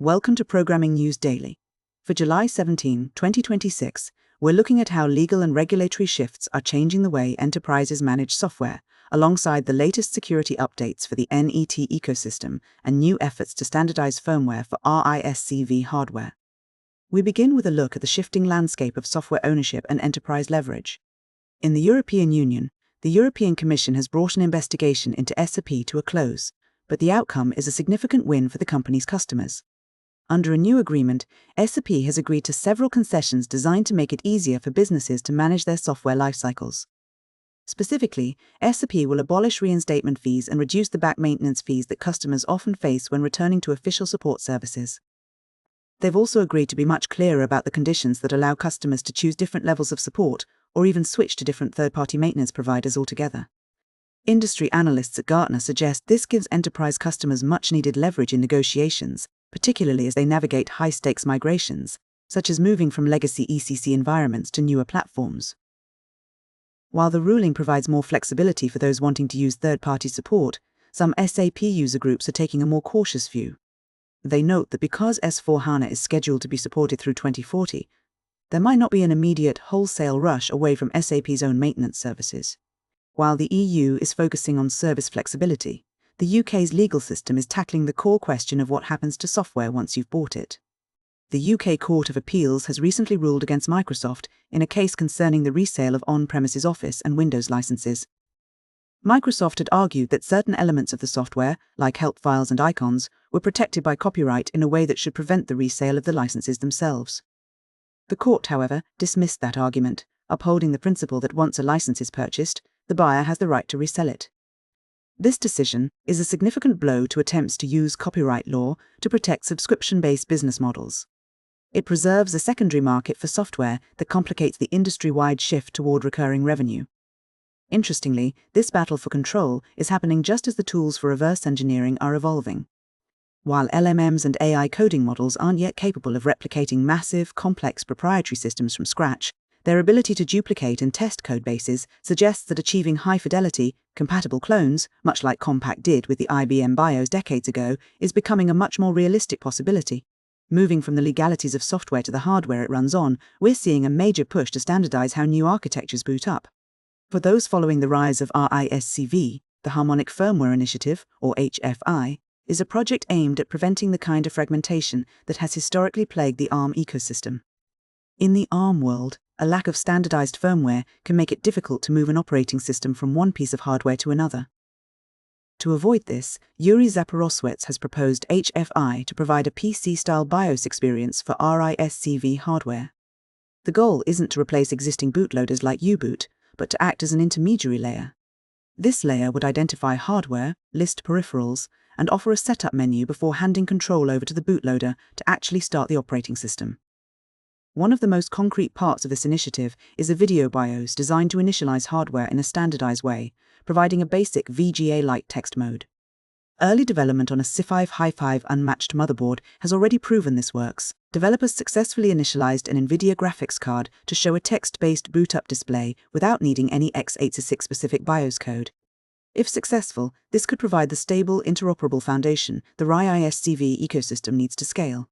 Welcome to Programming News Daily. For July 17, 2026, we're looking at how legal and regulatory shifts are changing the way enterprises manage software, alongside the latest security updates for the NET ecosystem and new efforts to standardize firmware for RISC-V hardware. We begin with a look at the shifting landscape of software ownership and enterprise leverage. In the European Union, the European Commission has brought an investigation into SAP to a close, but the outcome is a significant win for the company's customers. Under a new agreement, SAP has agreed to several concessions designed to make it easier for businesses to manage their software lifecycles. Specifically, SAP will abolish reinstatement fees and reduce the back maintenance fees that customers often face when returning to official support services. They've also agreed to be much clearer about the conditions that allow customers to choose different levels of support or even switch to different third-party maintenance providers altogether. Industry analysts at Gartner suggest this gives enterprise customers much-needed leverage in negotiations, particularly as they navigate high-stakes migrations, such as moving from legacy ECC environments to newer platforms. While the ruling provides more flexibility for those wanting to use third-party support, some SAP user groups are taking a more cautious view. They note that because S/4HANA is scheduled to be supported through 2040, there might not be an immediate wholesale rush away from SAP's own maintenance services. While the EU is focusing on service flexibility, the UK's legal system is tackling the core question of what happens to software once you've bought it. The UK Court of Appeals has recently ruled against Microsoft in a case concerning the resale of on-premises Office and Windows licenses. Microsoft had argued that certain elements of the software, like help files and icons, were protected by copyright in a way that should prevent the resale of the licenses themselves. The court, however, dismissed that argument, upholding the principle that once a license is purchased, the buyer has the right to resell it. This decision is a significant blow to attempts to use copyright law to protect subscription-based business models. It preserves a secondary market for software that complicates the industry-wide shift toward recurring revenue. Interestingly, this battle for control is happening just as the tools for reverse engineering are evolving. While LLMs and AI coding models aren't yet capable of replicating massive, complex proprietary systems from scratch, their ability to duplicate and test codebases suggests that achieving high-fidelity, compatible clones, much like Compaq did with the IBM BIOS decades ago, is becoming a much more realistic possibility. Moving from the legalities of software to the hardware it runs on, we're seeing a major push to standardize how new architectures boot up. For those following the rise of RISC-V, the Harmonic Firmware Initiative, or HFI, is a project aimed at preventing the kind of fragmentation that has historically plagued the ARM ecosystem. In the ARM world, a lack of standardized firmware can make it difficult to move an operating system from one piece of hardware to another. To avoid this, Yuri Zaporozhets has proposed HFI to provide a PC-style BIOS experience for RISC-V hardware. The goal isn't to replace existing bootloaders like U-Boot, but to act as an intermediary layer. This layer would identify hardware, list peripherals, and offer a setup menu before handing control over to the bootloader to actually start the operating system. One of the most concrete parts of this initiative is a video BIOS designed to initialize hardware in a standardized way, providing a basic VGA-like text mode. Early development on a C5 Hi5 unmatched motherboard has already proven this works. Developers successfully initialized an NVIDIA graphics card to show a text-based boot-up display without needing any x86-specific BIOS code. If successful, this could provide the stable, interoperable foundation the RISC-V ecosystem needs to scale.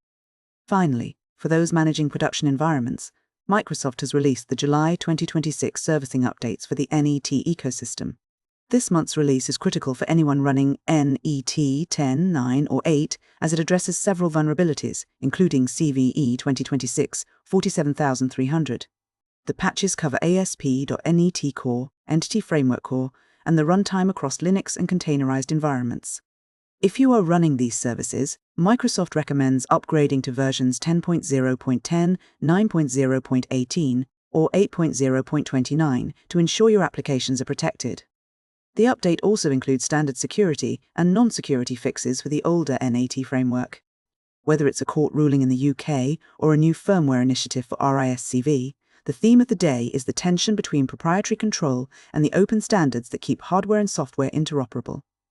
Finally, for those managing production environments, Microsoft has released the July 2026 servicing updates for the NET ecosystem. This month's release is critical for anyone running NET 10, 9, or 8, as it addresses several vulnerabilities, including CVE 2026 47300. The patches cover ASP.NET Core, Entity Framework Core, and the runtime across Linux and containerized environments. If you are running these services, Microsoft recommends upgrading to versions 10.0.10, 9.0.18, or 8.0.29 to ensure your applications are protected. The update also includes standard security and non-security fixes for the older NAT framework. Whether it's a court ruling in the UK or a new firmware initiative for RISC-V, the theme of the day is the tension between proprietary control and the open standards that keep hardware and software interoperable.